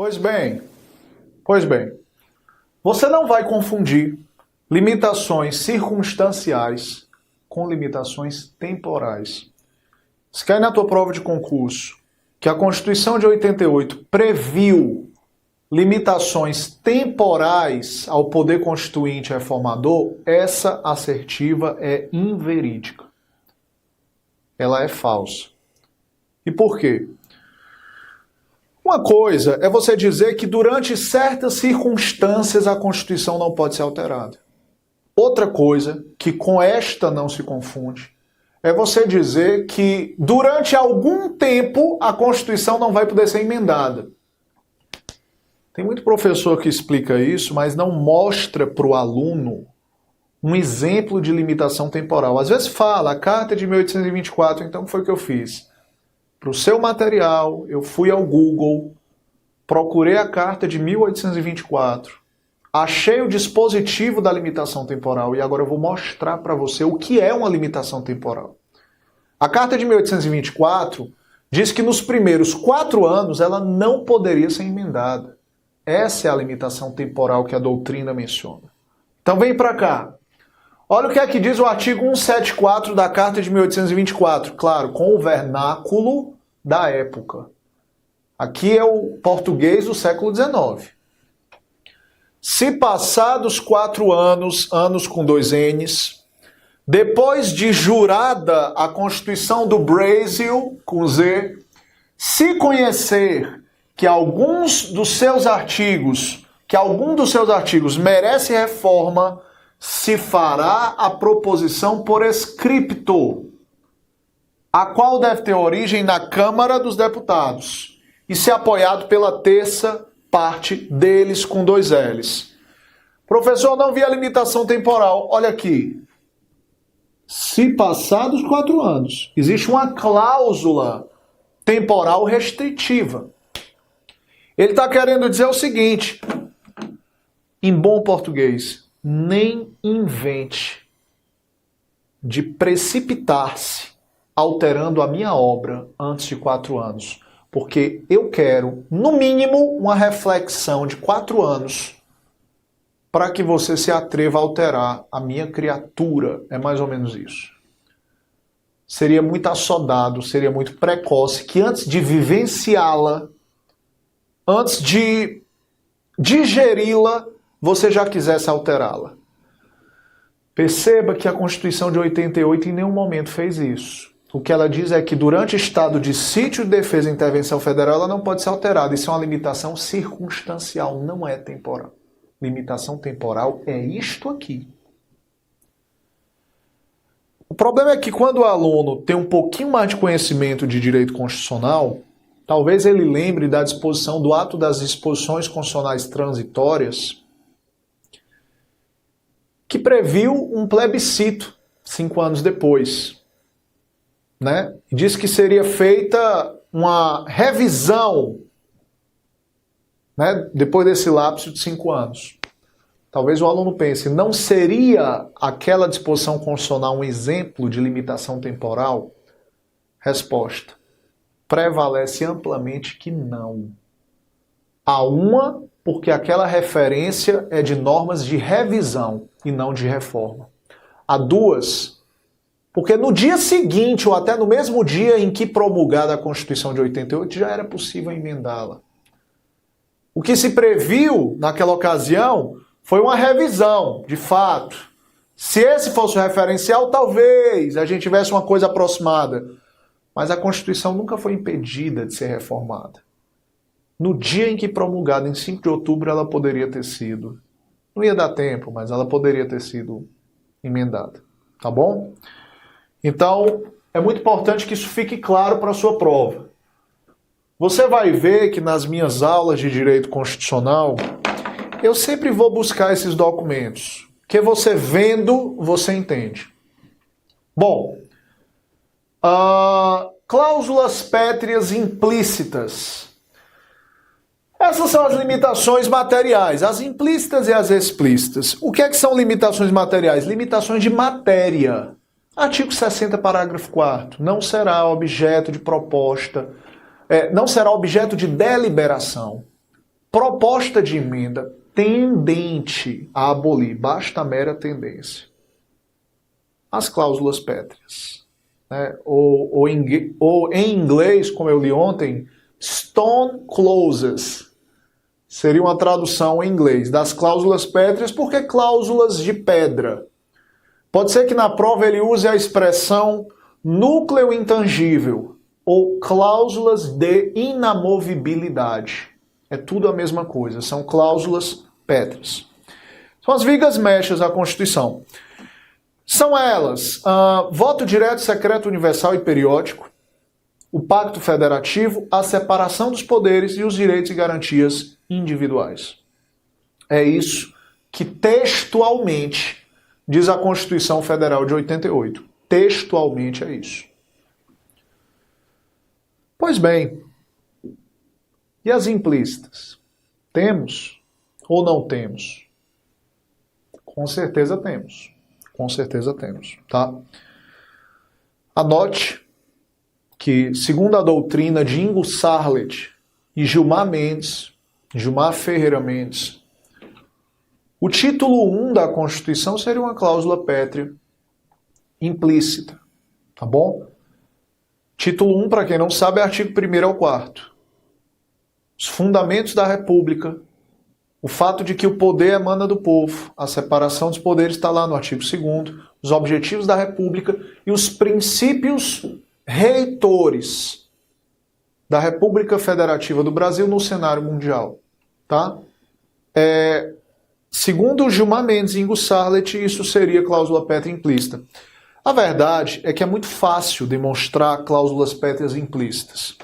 Pois bem, você não vai confundir limitações circunstanciais com limitações temporais. Se cai na tua prova de concurso que a Constituição de 88 previu limitações temporais ao poder constituinte reformador, essa assertiva é inverídica. Ela é falsa. E por quê? Uma coisa é você dizer que durante certas circunstâncias a Constituição não pode ser alterada. Outra coisa, que com esta não se confunde, é você dizer que durante algum tempo a Constituição não vai poder ser emendada. Tem muito professor que explica isso, mas não mostra para o aluno um exemplo de limitação temporal. Às vezes fala, a Carta de 1824, então foi o que eu fiz. Para o seu material, eu fui ao Google, procurei a Carta de 1824, achei o dispositivo da limitação temporal e agora eu vou mostrar para você o que é uma limitação temporal. A Carta de 1824 diz que nos primeiros 4 anos ela não poderia ser emendada. Essa é a limitação temporal que a doutrina menciona. Então vem para cá. Olha o que é que diz o artigo 174 da Carta de 1824. Claro, com o vernáculo da época. Aqui é o português do século XIX. Se passados 4 anos, anos com 2 N's, depois de jurada a Constituição do Brasil, com Z, se conhecer que algum dos seus artigos merece reforma, se fará a proposição por escrito, a qual deve ter origem na Câmara dos Deputados e ser apoiado pela terça parte deles com 2 L's. Professor, não vi a limitação temporal. Olha aqui. Se passados 4 anos, existe uma cláusula temporal restritiva. Ele está querendo dizer o seguinte, em bom português, nem invente de precipitar-se alterando a minha obra antes de 4 anos. Porque eu quero, no mínimo, uma reflexão de 4 anos para que você se atreva a alterar a minha criatura. É mais ou menos isso. Seria muito assodado, seria muito precoce que antes de vivenciá-la, antes de digeri-la, você já quisesse alterá-la. Perceba que a Constituição de 88 em nenhum momento fez isso. O que ela diz é que durante o estado de sítio, defesa e intervenção federal, ela não pode ser alterada. Isso é uma limitação circunstancial, não é temporal. Limitação temporal é isto aqui. O problema é que quando o aluno tem um pouquinho mais de conhecimento de direito constitucional, talvez ele lembre da disposição do ato das disposições constitucionais transitórias, que previu um plebiscito 5 anos depois, né? Diz que seria feita uma revisão, né, depois desse lapso de 5 anos. Talvez o aluno pense, não seria aquela disposição constitucional um exemplo de limitação temporal? Resposta. Prevalece amplamente que não. Há uma, porque aquela referência é de normas de revisão e não de reforma. Há 2, porque no dia seguinte, ou até no mesmo dia em que promulgada a Constituição de 88, já era possível emendá-la. O que se previu naquela ocasião foi uma revisão, de fato. Se esse fosse o referencial, talvez a gente tivesse uma coisa aproximada. Mas a Constituição nunca foi impedida de ser reformada. No dia em que promulgada, em 5 de outubro, ela poderia ter sido. Não ia dar tempo, mas ela poderia ter sido emendada. Tá bom? Então, é muito importante que isso fique claro para a sua prova. Você vai ver que nas minhas aulas de direito constitucional, eu sempre vou buscar esses documentos. Que você vendo, você entende. Bom, cláusulas pétreas implícitas. Essas são as limitações materiais, as implícitas e as explícitas. O que é que são limitações materiais? Limitações de matéria. Artigo 60, parágrafo 4º. Não será objeto de proposta, não será objeto de deliberação proposta de emenda tendente a abolir, basta a mera tendência, as cláusulas pétreas. Né? Ou em inglês, como eu li ontem, stone clauses. Seria uma tradução em inglês das cláusulas pétreas, porque cláusulas de pedra. Pode ser que na prova ele use a expressão núcleo intangível ou cláusulas de inamovibilidade. É tudo a mesma coisa, são cláusulas pétreas. São as vigas mestras da Constituição. São elas, voto direto, secreto, universal e periódico, o Pacto Federativo, a separação dos poderes e os direitos e garantias individuais. É isso que textualmente diz a Constituição Federal de 88. Textualmente é isso. Pois bem, e as implícitas? Temos ou não temos? Com certeza temos. Com certeza temos, tá? Anote que, segundo a doutrina de Ingo Sarlet e Gilmar Ferreira Mendes, o título 1 da Constituição seria uma cláusula pétrea implícita, tá bom? Título 1, para quem não sabe, é artigo 1º ao 4º. Os fundamentos da República, o fato de que o poder emana do povo, a separação dos poderes está lá no artigo 2º, os objetivos da República e os princípios reitores da República Federativa do Brasil no cenário mundial. Tá? Segundo Gilmar Mendes e Ingo Sarlet, isso seria cláusula pétrea implícita. A verdade é que é muito fácil demonstrar cláusulas pétreas implícitas.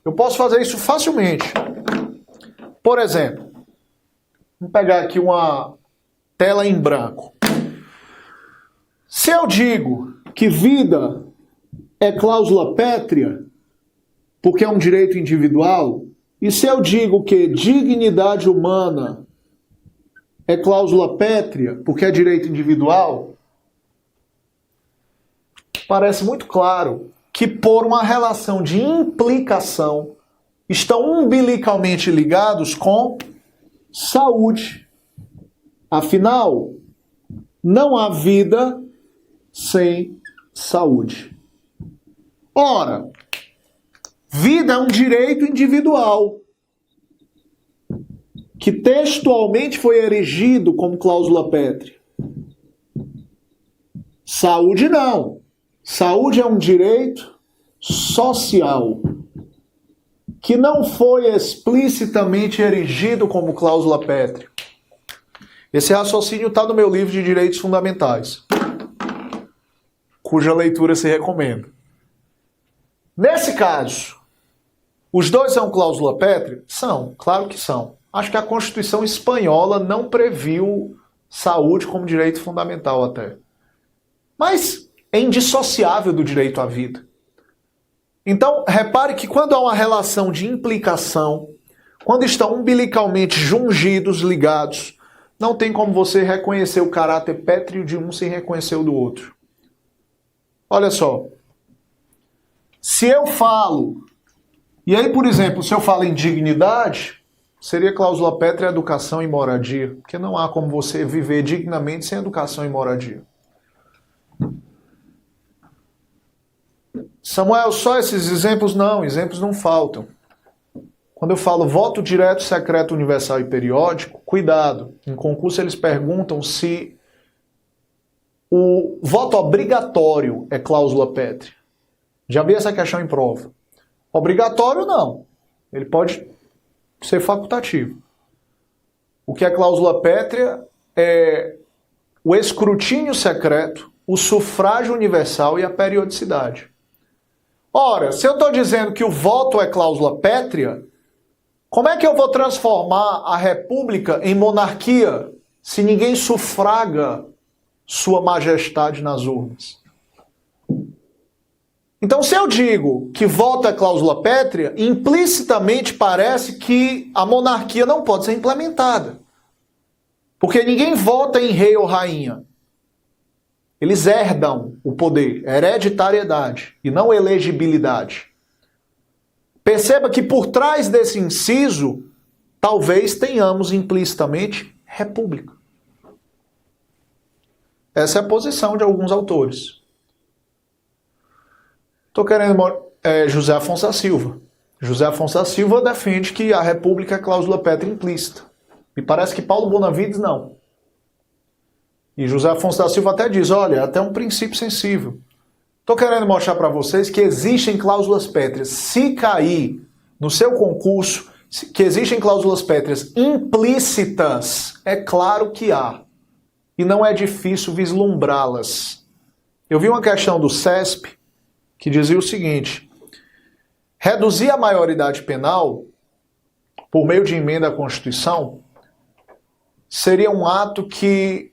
Eu posso fazer isso facilmente. Por exemplo, vamos pegar aqui uma tela em branco. Se eu digo que vida é cláusula pétrea, porque é um direito individual, e se eu digo que dignidade humana é cláusula pétrea, porque é direito individual, parece muito claro que por uma relação de implicação estão umbilicalmente ligados com saúde. Afinal, não há vida sem saúde. Ora, vida é um direito individual que textualmente foi erigido como cláusula pétrea. Saúde não. Saúde é um direito social que não foi explicitamente erigido como cláusula pétrea. Esse raciocínio está no meu livro de Direitos Fundamentais, cuja leitura se recomenda. Nesse caso, os dois são cláusula pétrea? São, claro que são. Acho que a Constituição Espanhola não previu saúde como direito fundamental até. Mas é indissociável do direito à vida. Então, repare que quando há uma relação de implicação, quando estão umbilicalmente jungidos, ligados, não tem como você reconhecer o caráter pétreo de um sem reconhecer o do outro. Olha só. Se eu falo, e aí, por exemplo, se eu falo em dignidade, seria cláusula pétrea educação e moradia, porque não há como você viver dignamente sem educação e moradia. Samuel, só esses exemplos? Não, exemplos não faltam. Quando eu falo voto direto, secreto, universal e periódico, cuidado. Em concurso eles perguntam se o voto obrigatório é cláusula pétrea. Já vi essa questão em prova. Obrigatório não. Ele pode ser facultativo. O que é cláusula pétrea é o escrutínio secreto, o sufrágio universal e a periodicidade. Ora, se eu estou dizendo que o voto é cláusula pétrea, como é que eu vou transformar a república em monarquia se ninguém sufraga sua majestade nas urnas? Então, se eu digo que voto é cláusula pétrea, implicitamente parece que a monarquia não pode ser implementada. Porque ninguém vota em rei ou rainha. Eles herdam o poder, hereditariedade, e não elegibilidade. Perceba que por trás desse inciso talvez tenhamos implicitamente república. Essa é a posição de alguns autores. Estou querendo José Afonso da Silva. José Afonso da Silva defende que a república é cláusula pétrea implícita. Me parece que Paulo Bonavides não. E José Afonso da Silva até diz, olha, até um princípio sensível. Estou querendo mostrar para vocês que existem cláusulas pétreas. Se cair no seu concurso, que existem cláusulas pétreas implícitas, é claro que há. E não é difícil vislumbrá-las. Eu vi uma questão do CESP que dizia o seguinte: reduzir a maioridade penal por meio de emenda à Constituição seria um ato que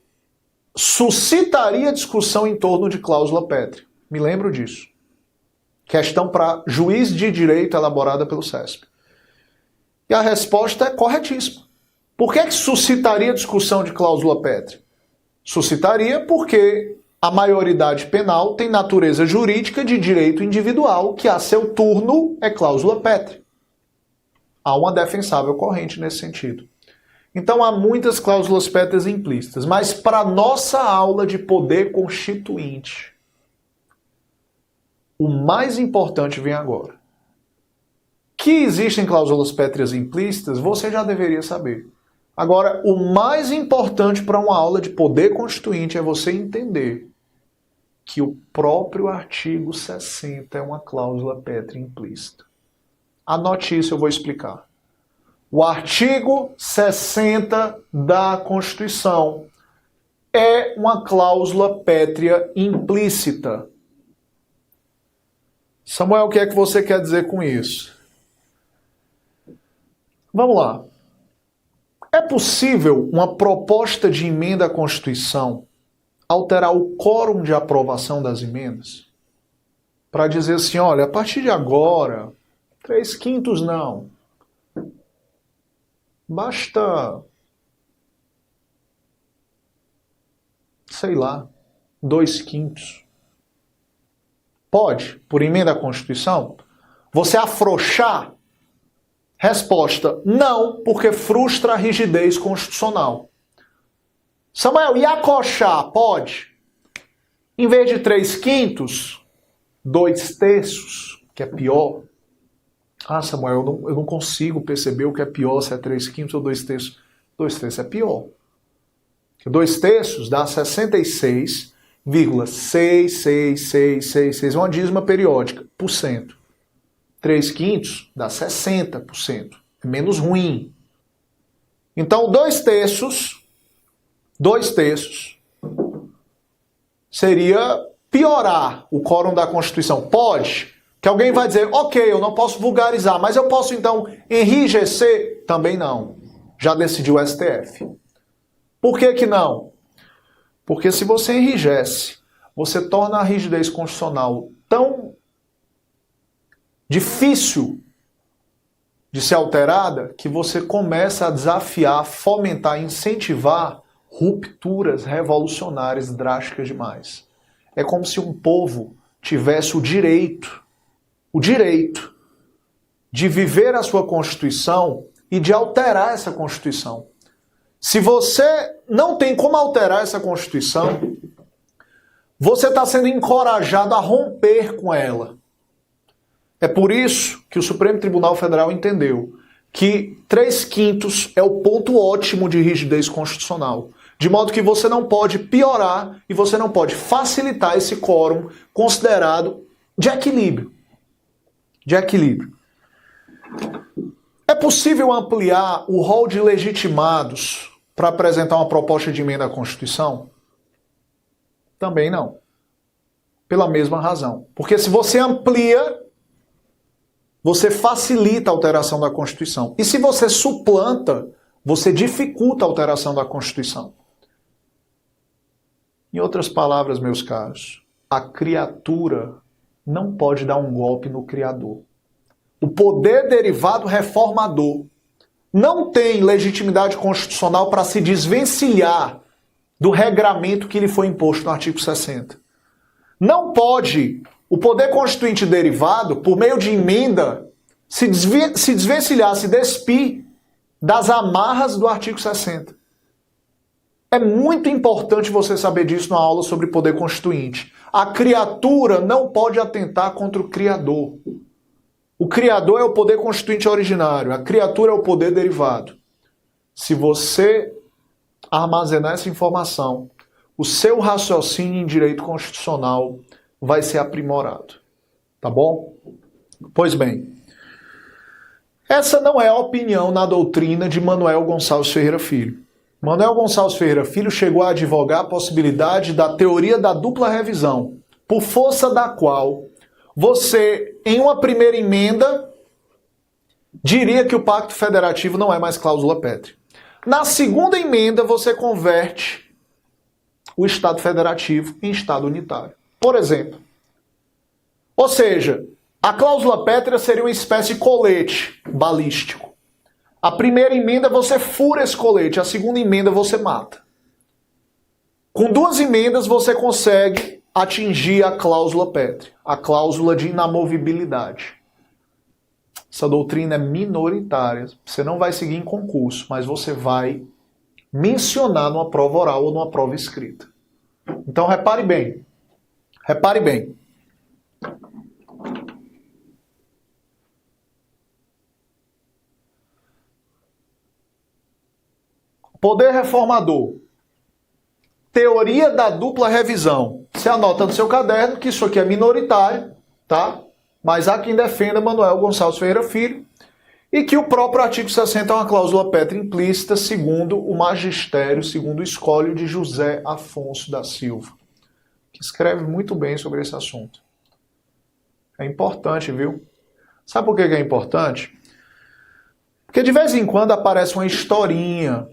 suscitaria discussão em torno de cláusula pétrea. Me lembro disso. Questão para juiz de direito elaborada pelo CESP. E a resposta é corretíssima. Por que suscitaria discussão de cláusula pétrea? Suscitaria porque a maioridade penal tem natureza jurídica de direito individual, que a seu turno é cláusula pétrea. Há uma defensável corrente nesse sentido. Então há muitas cláusulas pétreas implícitas, mas para nossa aula de poder constituinte, o mais importante vem agora. Que existem cláusulas pétreas implícitas, você já deveria saber. Agora, o mais importante para uma aula de poder constituinte é você entender que o próprio artigo 60 é uma cláusula pétrea implícita. Anote isso, eu vou explicar. O artigo 60 da Constituição é uma cláusula pétrea implícita. Samuel, o que é que você quer dizer com isso? Vamos lá. É possível uma proposta de emenda à Constituição alterar o quórum de aprovação das emendas? Para dizer assim, olha, a partir de agora, 3/5 não. Basta, sei lá, 2/5. Pode, por emenda à Constituição, você afrouxar? Resposta, não, porque frustra a rigidez constitucional. Samuel, e acochar? Pode. Em vez de 3/5, 2/3, que é pior. Ah, Samuel, eu não consigo perceber o que é pior, se é 3/5 ou 2/3. 2/3 é pior. Porque 2/3 dá 66,66666, uma dízima periódica, por cento. 3/5 dá 60%. É menos ruim. Então, 2/3 seria piorar o quórum da Constituição. Pode. Que alguém vai dizer, ok, eu não posso vulgarizar, mas eu posso então enrijecer? Também não. Já decidiu o STF. Por que que não? Porque se você enrijece, você torna a rigidez constitucional tão difícil de ser alterada que você começa a desafiar, fomentar, incentivar rupturas revolucionárias drásticas demais. É como se um povo tivesse o direito de viver a sua Constituição e de alterar essa Constituição. Se você não tem como alterar essa Constituição, você está sendo encorajado a romper com ela. É por isso que o Supremo Tribunal Federal entendeu que 3/5 é o ponto ótimo de rigidez constitucional. De modo que você não pode piorar e você não pode facilitar esse quórum considerado de equilíbrio. É possível ampliar o rol de legitimados para apresentar uma proposta de emenda à Constituição? Também não. Pela mesma razão. Porque se você amplia, você facilita a alteração da Constituição. E se você suplanta, você dificulta a alteração da Constituição. Em outras palavras, meus caros, a criatura não pode dar um golpe no Criador. O poder derivado reformador não tem legitimidade constitucional para se desvencilhar do regramento que lhe foi imposto no artigo 60. Não pode o poder constituinte derivado, por meio de emenda, se desvencilhar, se despir das amarras do artigo 60. É muito importante você saber disso na aula sobre poder constituinte. A criatura não pode atentar contra o Criador. O Criador é o poder constituinte originário, a criatura é o poder derivado. Se você armazenar essa informação, o seu raciocínio em direito constitucional vai ser aprimorado. Tá bom? Pois bem, essa não é a opinião na doutrina de Manuel Gonçalves Ferreira Filho. Manuel Gonçalves Ferreira Filho chegou a advogar a possibilidade da teoria da dupla revisão, por força da qual você, em uma primeira emenda, diria que o Pacto Federativo não é mais cláusula pétrea. Na segunda emenda, você converte o Estado Federativo em Estado unitário. Por exemplo. Ou seja, a cláusula pétrea seria uma espécie de colete balístico. A primeira emenda você fura esse colete, a segunda emenda você mata. Com duas emendas você consegue atingir a cláusula pétrea, a cláusula de inamovibilidade. Essa doutrina é minoritária, você não vai seguir em concurso, mas você vai mencionar numa prova oral ou numa prova escrita. Então repare bem, repare bem. Poder reformador. Teoria da dupla revisão. Você anota no seu caderno que isso aqui é minoritário, tá? Mas há quem defenda Manuel Gonçalves Ferreira Filho e que o próprio artigo 60 é uma cláusula pétrea implícita, segundo o magistério, segundo o escólio de José Afonso da Silva, que escreve muito bem sobre esse assunto. É importante, viu? Sabe por que é importante? Porque de vez em quando aparece uma historinha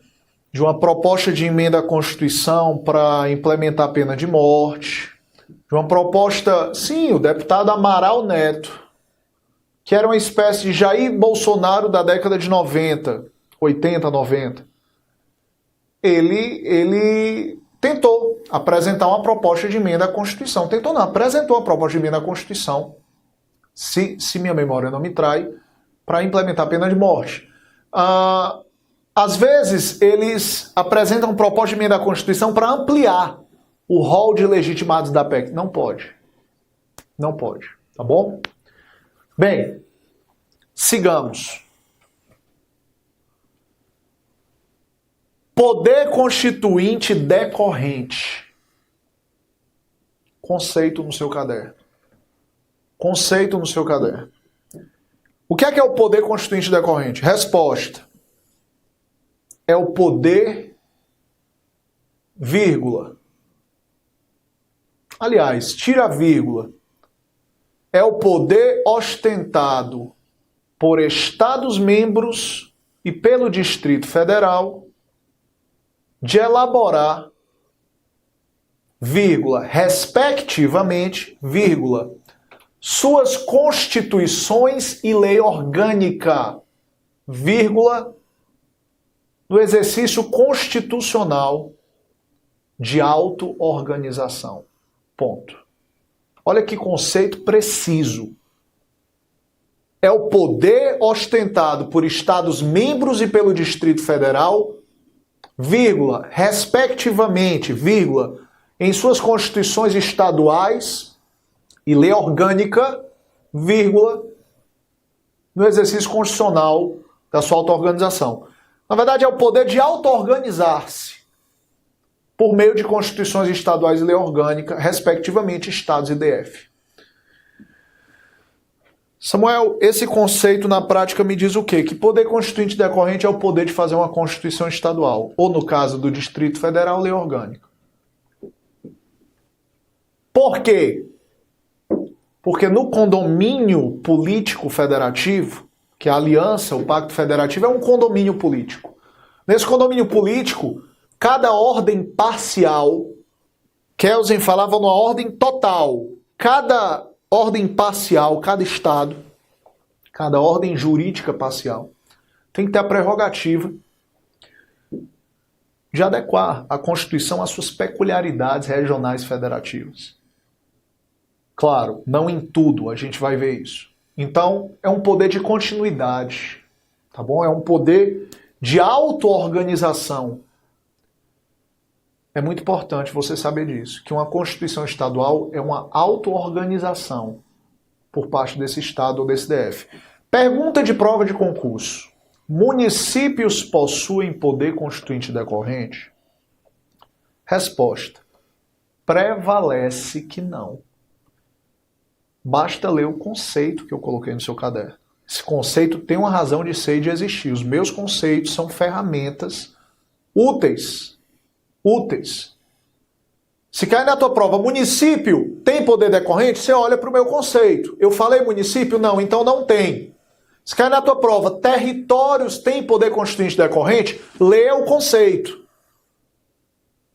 de uma proposta de emenda à Constituição para implementar a pena de morte, de uma proposta, sim, o deputado Amaral Neto, que era uma espécie de Jair Bolsonaro da década de 90, 80, 90. Ele tentou apresentar uma proposta de emenda à Constituição. Tentou não, apresentou a proposta de emenda à Constituição, se minha memória não me trai, para implementar a pena de morte. Às vezes, eles apresentam proposta de emenda à Constituição para ampliar o rol de legitimados da PEC. Não pode. Não pode. Tá bom? Bem, sigamos. Poder constituinte decorrente. Conceito no seu caderno. Conceito no seu caderno. O que é o poder constituinte decorrente? Resposta. É o poder, vírgula. Aliás, tira a vírgula. É o poder ostentado por Estados-membros e pelo Distrito Federal de elaborar, vírgula, respectivamente, vírgula, suas constituições e lei orgânica, vírgula, no exercício constitucional de auto-organização. Ponto. Olha que conceito preciso. É o poder ostentado por Estados-membros e pelo Distrito Federal, vírgula, respectivamente, vírgula, em suas constituições estaduais e lei orgânica, vírgula, no exercício constitucional da sua auto-organização. Na verdade, é o poder de auto-organizar-se por meio de constituições estaduais e lei orgânica, respectivamente, estados e DF. Samuel, esse conceito na prática me diz o quê? Que poder constituinte decorrente é o poder de fazer uma constituição estadual, ou no caso do Distrito Federal, lei orgânica. Por quê? Porque no condomínio político federativo, que a aliança, o Pacto Federativo, é um condomínio político. Nesse condomínio político, cada ordem parcial, Kelsen falava numa ordem total, cada ordem parcial, cada estado, cada ordem jurídica parcial, tem que ter a prerrogativa de adequar a Constituição às suas peculiaridades regionais federativas. Claro, não em tudo, a gente vai ver isso. Então, é um poder de continuidade, tá bom? É um poder de auto-organização. É muito importante você saber disso, que uma Constituição estadual é uma auto-organização por parte desse Estado ou desse DF. Pergunta de prova de concurso. Municípios possuem poder constituinte decorrente? Resposta. Prevalece que não. Basta ler o conceito que eu coloquei no seu caderno. Esse conceito tem uma razão de ser e de existir. Os meus conceitos são ferramentas úteis. Se cair na tua prova, município tem poder decorrente, você olha para o meu conceito. Eu falei município? Não, então não tem. Se cair na tua prova, territórios têm poder constituinte decorrente, lê o conceito.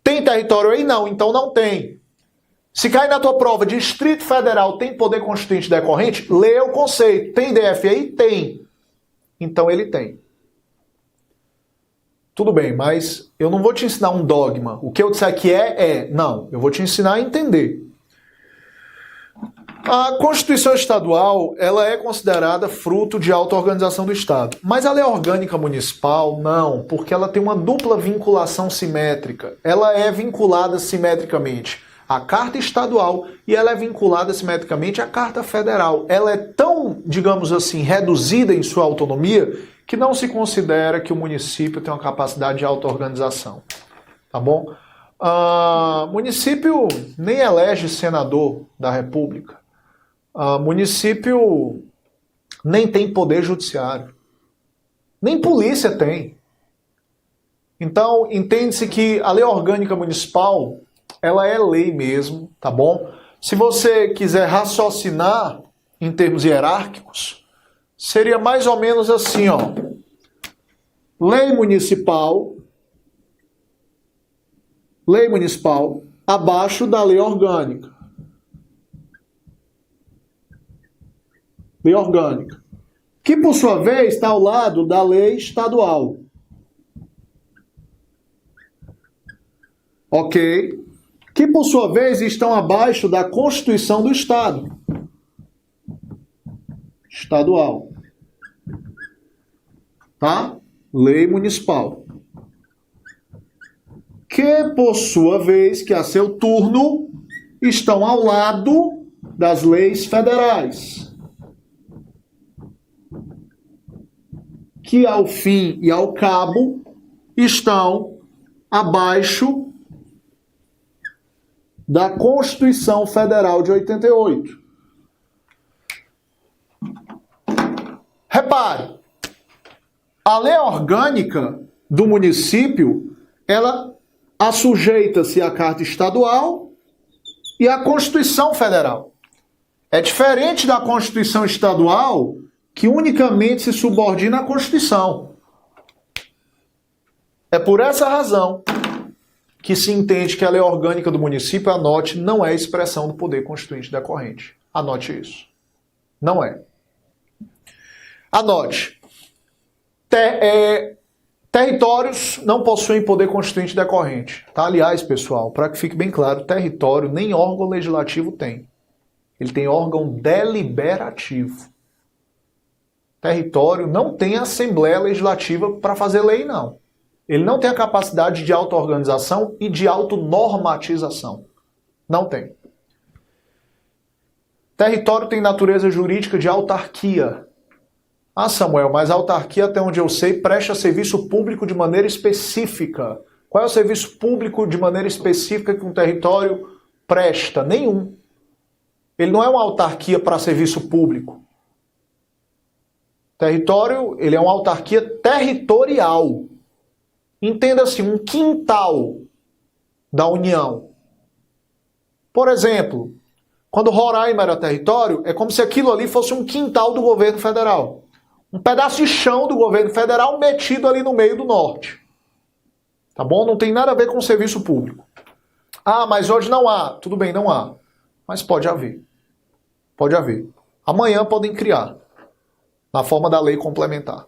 Tem território aí? Não, então não tem. Se cair na tua prova, Distrito Federal tem poder constituinte decorrente, lê o conceito. Tem DF aí? Tem. Então ele tem. Tudo bem, mas eu não vou te ensinar um dogma. O que eu disser que é. Não, eu vou te ensinar a entender. A Constituição Estadual, ela é considerada fruto de auto-organização do Estado. Mas a Lei Orgânica Municipal, não, porque ela tem uma dupla vinculação simétrica. Ela é vinculada simetricamente à Carta Estadual e ela é vinculada simetricamente à Carta Federal. Ela é tão, digamos assim, reduzida em sua autonomia que não se considera que o município tem uma capacidade de auto-organização. Tá bom? Município nem elege senador da República. Município nem tem poder judiciário. Nem polícia tem. Então, entende-se que a Lei Orgânica Municipal, ela é lei mesmo, tá bom? Se você quiser raciocinar em termos hierárquicos, seria mais ou menos assim, ó. Lei municipal abaixo da lei orgânica. Lei orgânica. Que, por sua vez, está ao lado da lei estadual. Ok? Que, por sua vez, estão abaixo da Constituição do Estado. Estadual. Tá? Lei municipal. Que, por sua vez, que a seu turno, estão ao lado das leis federais. Que, ao fim e ao cabo, estão abaixo da Constituição Federal de 88. Repare, a lei orgânica do município, ela assujeita-se à Carta Estadual e à Constituição Federal. É diferente da Constituição Estadual, que unicamente se subordina à Constituição. É por essa razão que se entende que a lei orgânica do município, anote, não é expressão do poder constituinte decorrente. Anote isso. Não é. Anote. Territórios não possuem poder constituinte decorrente. Tá? Aliás, pessoal, para que fique bem claro, território nem órgão legislativo tem. Ele tem órgão deliberativo. Território não tem assembleia legislativa para fazer lei, não. Ele não tem a capacidade de auto-organização e de autonormatização. Não tem. Território tem natureza jurídica de autarquia. Ah, Samuel, mas a autarquia, até onde eu sei, presta serviço público de maneira específica. Qual é o serviço público de maneira específica que um território presta? Nenhum. Ele não é uma autarquia para serviço público. Território, ele é uma autarquia territorial. Entenda-se, um quintal da União. Por exemplo, quando Roraima era território, é como se aquilo ali fosse um quintal do governo federal. Um pedaço de chão do governo federal metido ali no meio do norte. Tá bom? Não tem nada a ver com o serviço público. Ah, mas hoje não há. Tudo bem, não há. Mas pode haver. Pode haver. Amanhã podem criar. Na forma da lei complementar.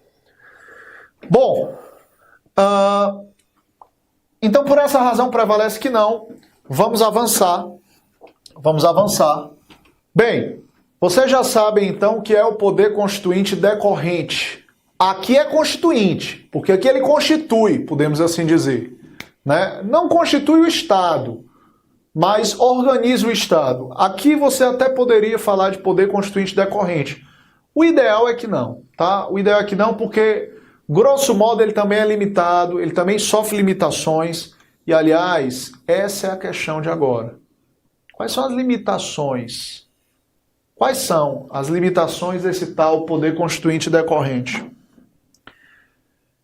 Bom, então por essa razão prevalece que não. Vamos avançar. Vamos avançar. Bem, vocês já sabem então o que é o poder constituinte decorrente. Aqui é constituinte, porque aqui ele constitui, podemos assim dizer, né? Não constitui o Estado, mas organiza o Estado. Aqui você até poderia falar de poder constituinte decorrente. O ideal é que não, tá? O ideal é que não, porque, grosso modo, ele também é limitado, ele também sofre limitações. E, aliás, essa é a questão de agora. Quais são as limitações? Quais são as limitações desse tal poder constituinte decorrente?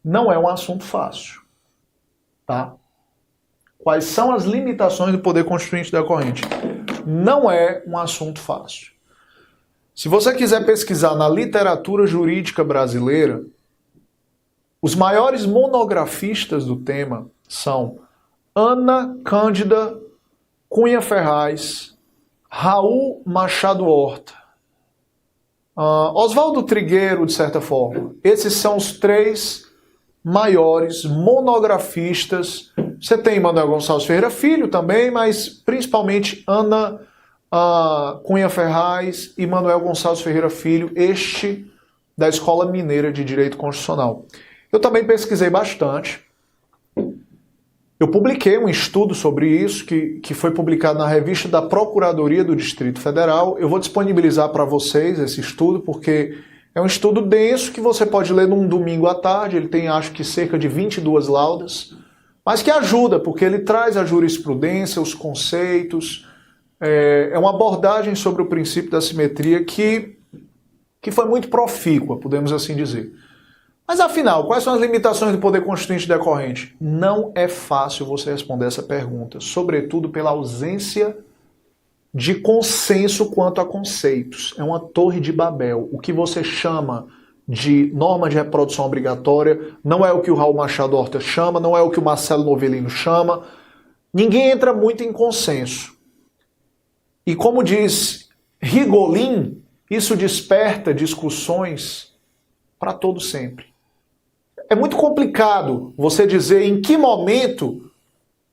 Não é um assunto fácil, tá? Quais são as limitações do poder constituinte decorrente? Não é um assunto fácil. Se você quiser pesquisar na literatura jurídica brasileira, os maiores monografistas do tema são Ana Cândida Cunha Ferraz, Raul Machado Horta, Oswaldo Trigueiro, de certa forma. Esses são os três maiores monografistas. Você tem Manuel Gonçalves Ferreira Filho também, mas principalmente Ana Cunha Ferraz e Manuel Gonçalves Ferreira Filho, este da Escola Mineira de Direito Constitucional. Eu também pesquisei bastante. Eu publiquei um estudo sobre isso, que foi publicado na revista da Procuradoria do Distrito Federal. Eu vou disponibilizar para vocês esse estudo, porque é um estudo denso que você pode ler num domingo à tarde. Ele tem, acho que, cerca de 22 laudas, mas que ajuda, porque ele traz a jurisprudência, os conceitos. É uma abordagem sobre o princípio da simetria que foi muito profícua, podemos assim dizer. Mas afinal, quais são as limitações do poder constituinte decorrente? Não é fácil você responder essa pergunta, sobretudo pela ausência de consenso quanto a conceitos. É uma torre de Babel. O que você chama de norma de reprodução obrigatória não é o que o Raul Machado Horta chama, não é o que o Marcelo Novelino chama. Ninguém entra muito em consenso. E como diz Rigolin, isso desperta discussões para todo sempre. É muito complicado você dizer em que momento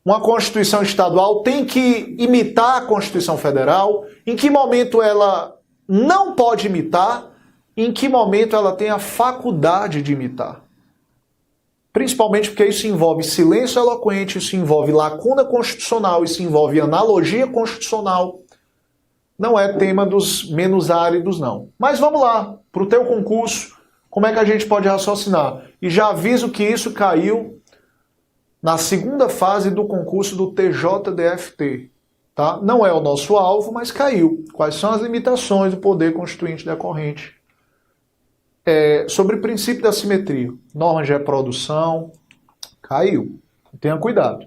uma Constituição estadual tem que imitar a Constituição Federal, em que momento ela não pode imitar, em que momento ela tem a faculdade de imitar. Principalmente porque isso envolve silêncio eloquente, isso envolve lacuna constitucional, isso envolve analogia constitucional. Não é tema dos menos áridos, não. Mas vamos lá, para o teu concurso, como é que a gente pode raciocinar? E já aviso que isso caiu na segunda fase do concurso do TJDFT. Tá? Não é o nosso alvo, mas caiu. Quais são as limitações do poder constituinte decorrente? Sobre o princípio da simetria. Norma de reprodução. Caiu. Tenha cuidado.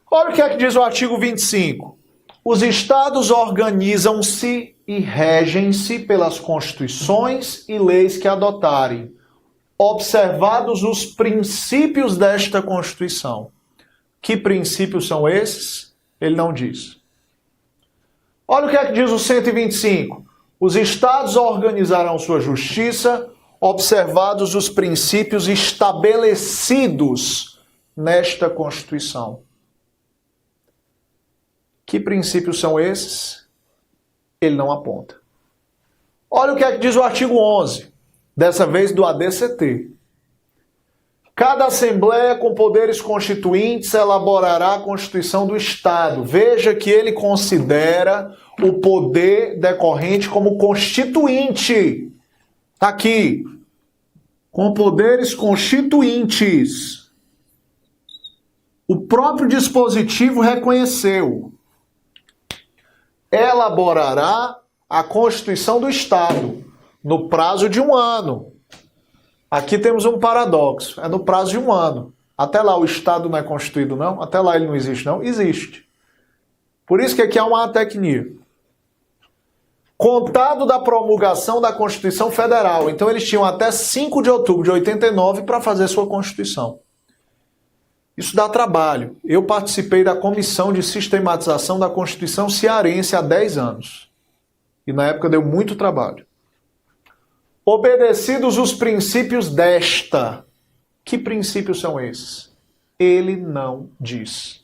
Olha o que é que diz o artigo 25. Os estados organizam-se e regem-se pelas constituições e leis que adotarem, observados os princípios desta Constituição. Que princípios são esses? Ele não diz. Olha o que é que diz o 125. Os estados organizarão sua justiça, observados os princípios estabelecidos nesta Constituição. Que princípios são esses? Ele não aponta. Olha o que é que diz o artigo 11, dessa vez do ADCT. Cada Assembleia com poderes constituintes elaborará a Constituição do Estado. Veja que ele considera o poder decorrente como constituinte. Está aqui. Com poderes constituintes. O próprio dispositivo reconheceu. Elaborará a Constituição do Estado no prazo de 1 ano. Aqui temos um paradoxo, é no prazo de 1 ano. Até lá o Estado não é constituído, não? Até lá ele não existe, não? Existe. Por isso que aqui há uma atecnia. Contado da promulgação da Constituição Federal. Então eles tinham até 5 de outubro de 89 para fazer sua Constituição. Isso dá trabalho. Eu participei da Comissão de Sistematização da Constituição Cearense há 10 anos. E na época deu muito trabalho. Obedecidos os princípios desta. Que princípios são esses? Ele não diz.